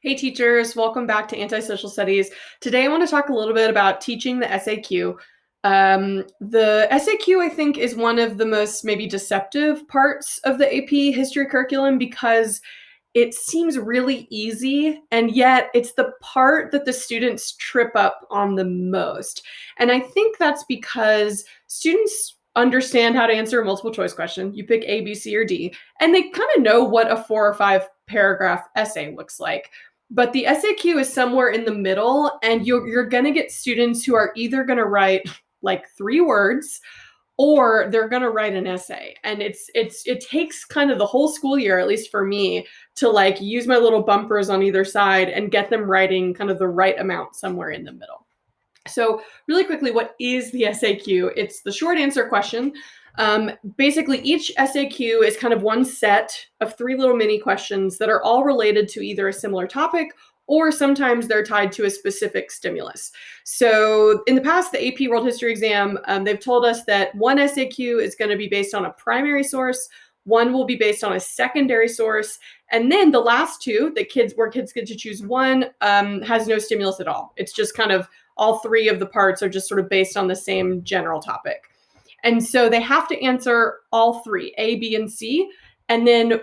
Hey teachers, welcome back to Anti-Social Studies. Today I want to talk a little bit about teaching the SAQ. The SAQ, I think, is one of the most maybe deceptive parts of the AP history curriculum because it seems really easy, and yet it's the part that the students trip up on the most. And I think that's because students understand how to answer a multiple choice question. You pick A, B, C, or D, and they kind of know what a 4 or 5 paragraph essay looks like. But the SAQ is somewhere in the middle, and you're going to get students who are either going to write like 3 words or they're going to write an essay. And it takes kind of the whole school year, at least for me, to like use my little bumpers on either side and get them writing kind of the right amount somewhere in the middle. So really quickly, what is the SAQ? It's the short answer question. Basically, each SAQ is kind of one set of 3 little mini questions that are all related to either a similar topic or sometimes they're tied to a specific stimulus. So in the past, the AP World History exam, they've told us that one SAQ is going to be based on a primary source, one will be based on a secondary source, and then the last 2, where kids get to choose one, has no stimulus at all. It's just kind of all 3 of the parts are just sort of based on the same general topic. And so they have to answer all 3, A, B, and C, and then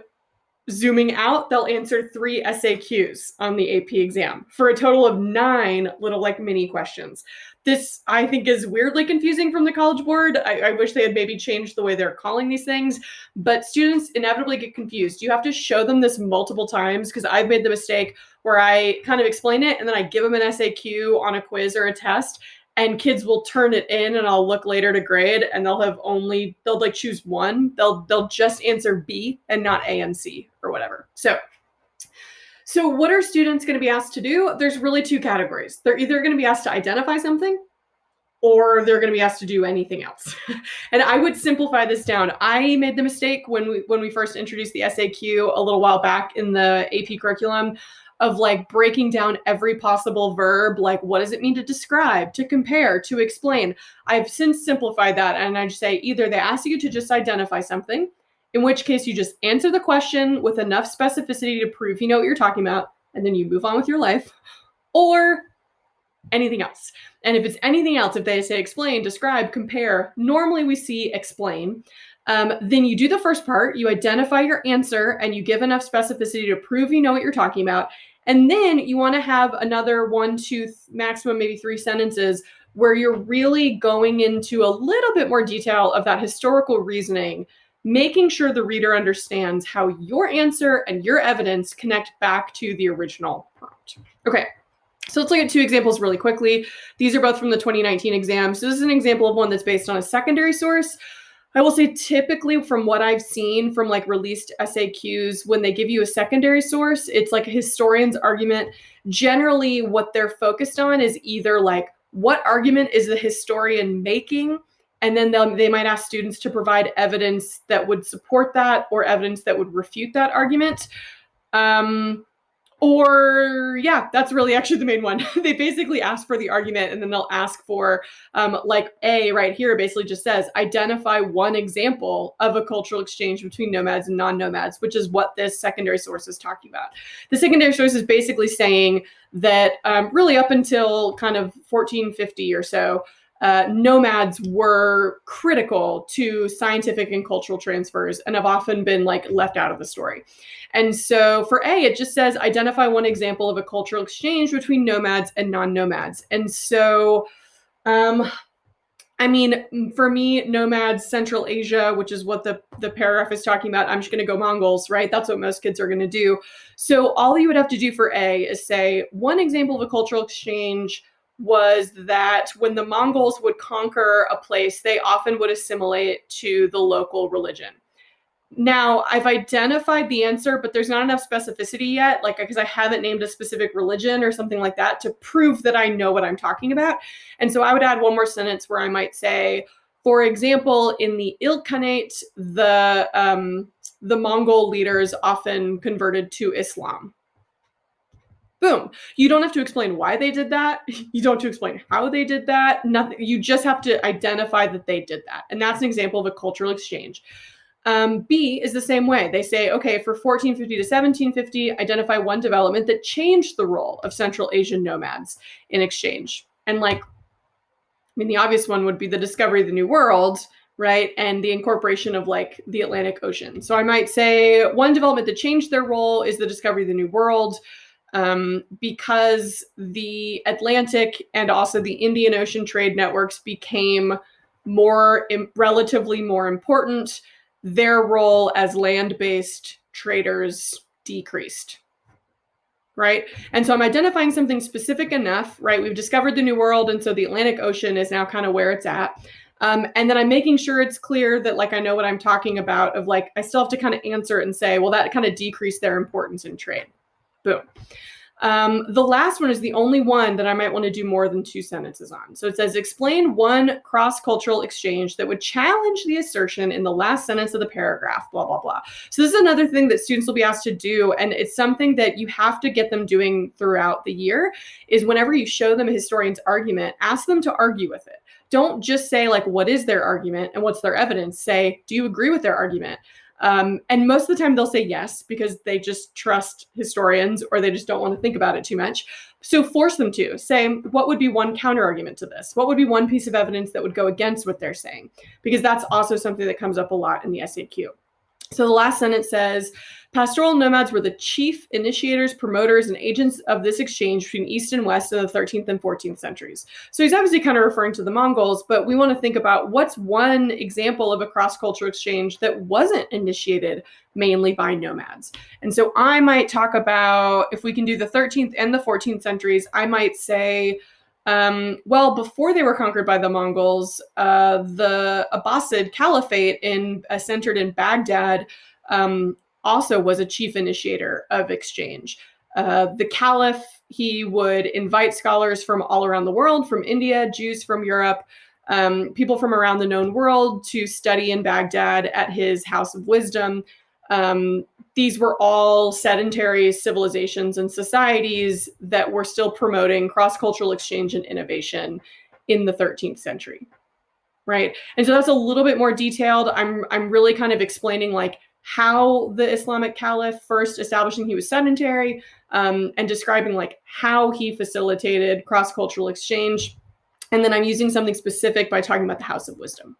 zooming out, they'll answer 3 SAQs on the AP exam for a total of 9 little like mini questions. This, I think, is weirdly confusing from the College Board. I wish they had maybe changed the way they're calling these things, but students inevitably get confused. You have to show them this multiple times because I've made the mistake where I kind of explain it and then I give them an SAQ on a quiz or a test, and kids will turn it in and I'll look later to grade and they'll like choose one. They'll just answer B and not A and C or whatever. So what are students going to be asked to do? There's really 2 categories. They're either going to be asked to identify something or they're going to be asked to do anything else. And I would simplify this down. I made the mistake when we first introduced the SAQ a little while back in the AP curriculum of like breaking down every possible verb, like what does it mean to describe, to compare, to explain. I've since simplified that and I just say either they ask you to just identify something, in which case you just answer the question with enough specificity to prove you know what you're talking about, and then you move on with your life, or anything else. And if it's anything else, if they say explain, describe, compare, normally we see explain. Then you do the first part, you identify your answer, and you give enough specificity to prove you know what you're talking about. And then you want to have another 1, 2, maximum maybe 3 sentences where you're really going into a little bit more detail of that historical reasoning, making sure the reader understands how your answer and your evidence connect back to the original prompt. Okay. So let's look at 2 examples really quickly. These are both from the 2019 exam. So this is an example of one that's based on a secondary source. I will say typically from what I've seen from like released SAQs, when they give you a secondary source, it's like a historian's argument. Generally what they're focused on is either like what argument is the historian making, and then they might ask students to provide evidence that would support that or evidence that would refute that argument. Or yeah, that's really actually the main one. They basically ask for the argument and then they'll ask for like A right here basically just says identify one example of a cultural exchange between nomads and non-nomads, which is what this secondary source is talking about. The secondary source is basically saying that really up until kind of 1450 or so, nomads were critical to scientific and cultural transfers and have often been like left out of the story. And so for A, it just says identify one example of a cultural exchange between nomads and non-nomads. And so, I mean, for me, nomads, Central Asia, which is what the paragraph is talking about, I'm just going to go Mongols, right? That's what most kids are going to do. So all you would have to do for A is say one example of a cultural exchange was that when the Mongols would conquer a place, they often would assimilate to the local religion. Now, I've identified the answer, but there's not enough specificity yet, like because I haven't named a specific religion or something like that to prove that I know what I'm talking about. And so I would add one more sentence where I might say, for example, in the Ilkhanate, the Mongol leaders often converted to Islam. Boom. You don't have to explain why they did that. You don't have to explain how they did that. Nothing. You just have to identify that they did that. And that's an example of a cultural exchange. B is the same way. They say, okay, for 1450 to 1750, identify one development that changed the role of Central Asian nomads in exchange. And like, I mean, the obvious one would be the discovery of the New World, right? And the incorporation of like the Atlantic Ocean. So I might say one development that changed their role is the discovery of the New World, because the Atlantic and also the Indian Ocean trade networks became relatively more important. Their role as land-based traders decreased, right? And so I'm identifying something specific enough, right? We've discovered the New World, and so the Atlantic Ocean is now kind of where it's at. And then I'm making sure it's clear that like I know what I'm talking about, of like I still have to kind of answer it and say, well, that kind of decreased their importance in trade. Boom. The last one is the only one that I might want to do more than 2 sentences on. So it says, explain one cross-cultural exchange that would challenge the assertion in the last sentence of the paragraph, blah, blah, blah. So this is another thing that students will be asked to do, and it's something that you have to get them doing throughout the year, is whenever you show them a historian's argument, ask them to argue with it. Don't just say like, what is their argument and what's their evidence? Say, do you agree with their argument? And most of the time they'll say yes, because they just trust historians or they just don't want to think about it too much. So force them to say, what would be one counter argument to this? What would be one piece of evidence that would go against what they're saying? Because that's also something that comes up a lot in the SAQ. So the last sentence says, pastoral nomads were the chief initiators, promoters, and agents of this exchange between East and West in the 13th and 14th centuries. So he's obviously kind of referring to the Mongols, but we want to think about what's one example of a cross-cultural exchange that wasn't initiated mainly by nomads. And so I might talk about, if we can do the 13th and the 14th centuries, I might say, well, before they were conquered by the Mongols, the Abbasid Caliphate centered in Baghdad also was a chief initiator of exchange. The Caliph, he would invite scholars from all around the world, from India, Jews from Europe, people from around the known world to study in Baghdad at his House of Wisdom. These were all sedentary civilizations and societies that were still promoting cross-cultural exchange and innovation in the 13th century, right? And so that's a little bit more detailed. I'm really kind of explaining like how the Islamic Caliph first establishing he was sedentary, and describing like how he facilitated cross-cultural exchange. And then I'm using something specific by talking about the House of Wisdom.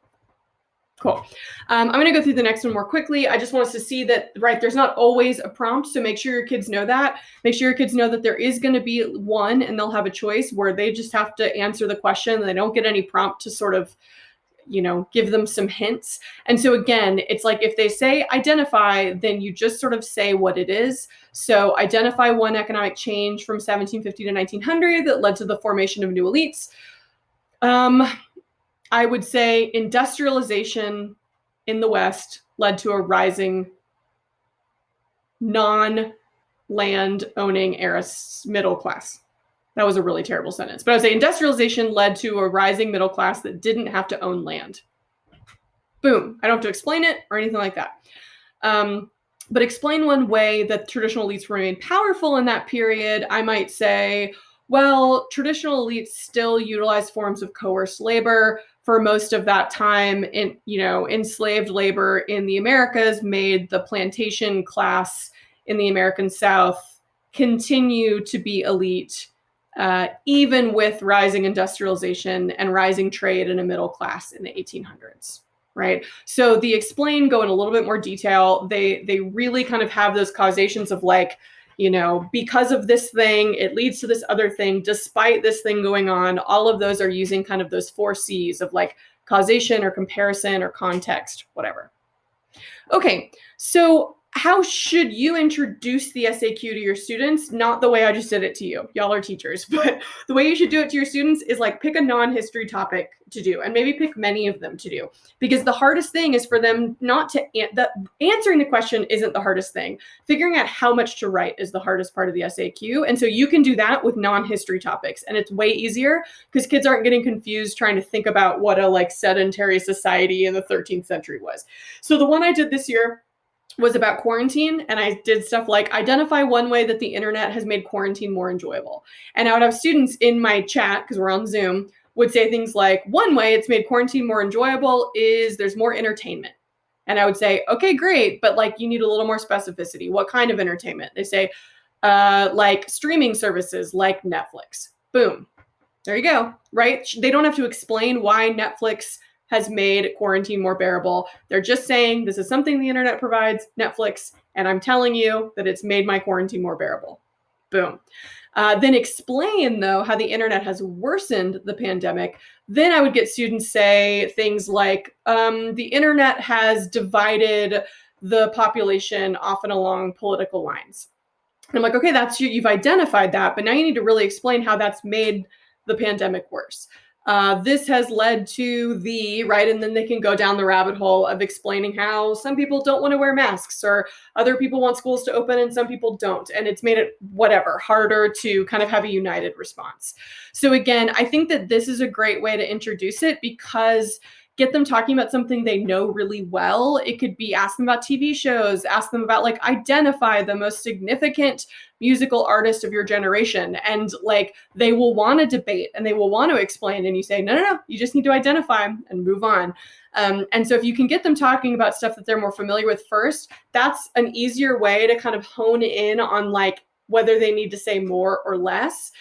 Cool. I'm going to go through the next one more quickly. I just want us to see that, right, there's not always a prompt, so make sure your kids know that. Make sure your kids know that there is going to be one, and they'll have a choice where they just have to answer the question, and they don't get any prompt to sort of, you know, give them some hints. And so again, it's like if they say identify, then you just sort of say what it is. So identify one economic change from 1750 to 1900 that led to the formation of new elites. I would say industrialization in the West led to a rising non-land owning middle class. That was a really terrible sentence. But I would say industrialization led to a rising middle class that didn't have to own land. Boom. I don't have to explain it or anything like that. But explain one way that traditional elites remained powerful in that period. I might say, well, traditional elites still utilized forms of coerced labor. For most of that time, enslaved labor in the Americas made the plantation class in the American South continue to be elite, even with rising industrialization and rising trade and a middle class in the 1800s, right? So the explain go in a little bit more detail. They really kind of have those causations of like, you know, because of this thing, it leads to this other thing, despite this thing going on. All of those are using kind of those 4 C's of like causation or comparison or context, whatever. Okay, so how should you introduce the SAQ to your students? Not the way I just did it to you. Y'all are teachers, but the way you should do it to your students is like pick a non-history topic to do, and maybe pick many of them to do, because the hardest thing is for them not to, answering the question isn't the hardest thing. Figuring out how much to write is the hardest part of the SAQ. And so you can do that with non-history topics, and it's way easier because kids aren't getting confused trying to think about what a like sedentary society in the 13th century was. So the one I did this year was about quarantine, and I did stuff like identify one way that the internet has made quarantine more enjoyable. And I would have students in my chat, because we're on Zoom, would say things like, one way it's made quarantine more enjoyable is there's more entertainment. And I would say, okay, great, but like you need a little more specificity. What kind of entertainment? They say, like streaming services like Netflix. Boom. There you go, right? They don't have to explain why Netflix has made quarantine more bearable. They're just saying this is something the internet provides, Netflix, and I'm telling you that it's made my quarantine more bearable. Boom. Then explain, though, how the internet has worsened the pandemic. Then I would get students say things like, the internet has divided the population often along political lines. And I'm like, okay, that's you. You've identified that, but now you need to really explain how that's made the pandemic worse. This has led to the, right? And then they can go down the rabbit hole of explaining how some people don't want to wear masks or other people want schools to open and some people don't. And it's made it whatever harder to kind of have a united response. So again, I think that this is a great way to introduce it because get them talking about something they know really well. It could be ask them about TV shows, ask them about like identify the most significant musical artist of your generation. And like they will want to debate and they will want to explain. And you say, no, you just need to identify and move on. And so if you can get them talking about stuff that they're more familiar with first, that's an easier way to kind of hone in on like whether they need to say more or less.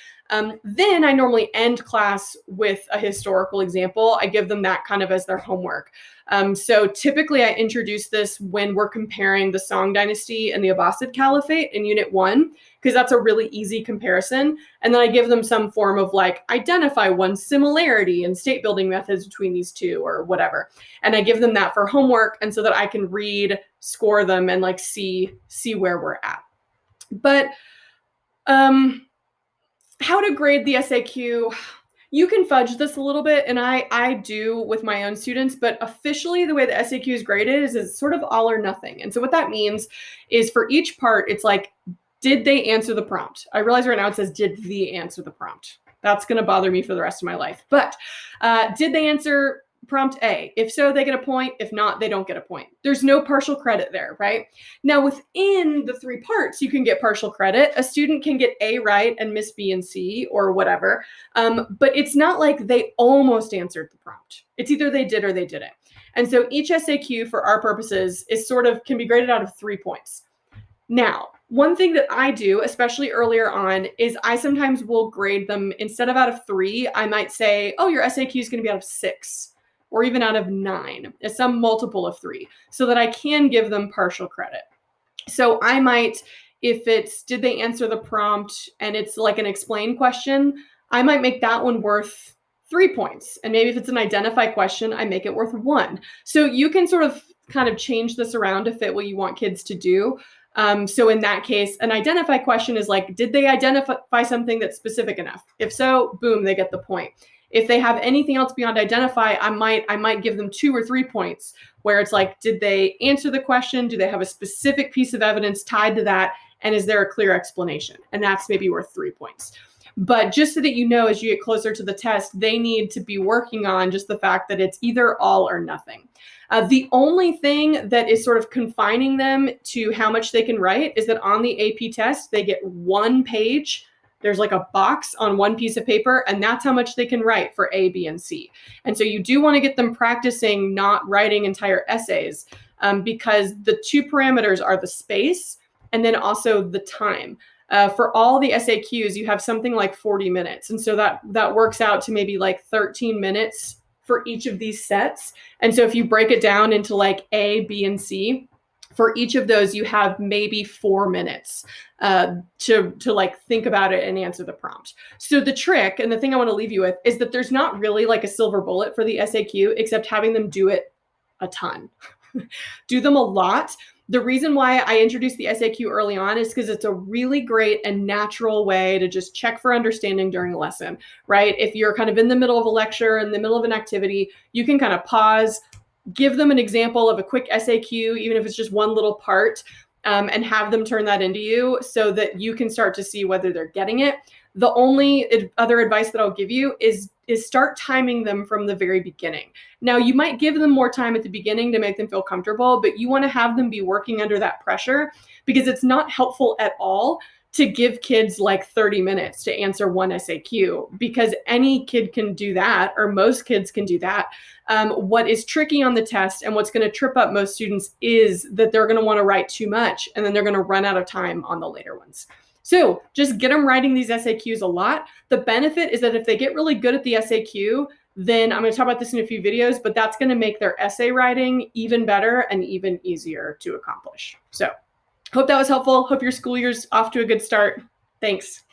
Then I normally end class with a historical example. I give them that kind of as their homework. So typically I introduce this when we're comparing the Song Dynasty and the Abbasid Caliphate in Unit 1, because that's a really easy comparison. And then I give them some form of like, identify one similarity in state building methods between these two or whatever. And I give them that for homework and so that I can read, score them, and like see where we're at. But how to grade the SAQ, you can fudge this a little bit, and I do with my own students, but officially the way the SAQ is graded is it's sort of all or nothing. And so what that means is for each part, it's like, did they answer the prompt? I realize right now it says, did they answer the prompt? That's going to bother me for the rest of my life. But did they answer prompt A? If so, they get a point. If not, they don't get a point. There's no partial credit there, right? Now, within the 3 parts, you can get partial credit. A student can get A right and miss B and C or whatever. But it's not like they almost answered the prompt. It's either they did or they didn't. And so each SAQ for our purposes is sort of can be graded out of 3 points. Now, one thing that I do, especially earlier on, is I sometimes will grade them instead of out of 3, I might say, oh, your SAQ is going to be out of 6. Or even out of 9, it's some multiple of 3, so that I can give them partial credit. So I might, if it's, did they answer the prompt and it's like an explain question, I might make that one worth 3 points. And maybe if it's an identify question, I make it worth 1. So you can sort of kind of change this around to fit what you want kids to do. So in that case, an identify question is like, did they identify something that's specific enough? If so, boom, they get the point. If they have anything else beyond identify, I might give them 2 or 3 points where it's like, did they answer the question? Do they have a specific piece of evidence tied to that? And is there a clear explanation? And that's maybe worth 3 points. But just so that you know, as you get closer to the test, they need to be working on just the fact that it's either all or nothing. The only thing that is sort of confining them to how much they can write is that on the AP test, they get 1 page. There's like a box on 1 piece of paper, and that's how much they can write for A, B, and C. And so you do want to get them practicing not writing entire essays because the 2 parameters are the space and then also the time. For all the SAQs, you have something like 40 minutes. And so that works out to maybe like 13 minutes for each of these sets. And so if you break it down into like A, B, and C, for each of those, you have maybe 4 minutes to like think about it and answer the prompt. So the trick and the thing I want to leave you with is that there's not really like a silver bullet for the SAQ, except having them do it a ton. Do them a lot. The reason why I introduced the SAQ early on is because it's a really great and natural way to just check for understanding during a lesson, right? If you're kind of in the middle of a lecture, in the middle of an activity, you can kind of pause, give them an example of a quick SAQ, even if it's just one little part, and have them turn that into you so that you can start to see whether they're getting it. The only other advice that I'll give you is start timing them from the very beginning. Now, you might give them more time at the beginning to make them feel comfortable, but you want to have them be working under that pressure because it's not helpful at all to give kids like 30 minutes to answer one SAQ, because any kid can do that, or most kids can do that. What is tricky on the test and what's going to trip up most students is that they're going to want to write too much, and then they're going to run out of time on the later ones. So just get them writing these SAQs a lot. The benefit is that if they get really good at the SAQ, then I'm going to talk about this in a few videos, but that's going to make their essay writing even better and even easier to accomplish. So hope that was helpful. Hope your school year's off to a good start. Thanks.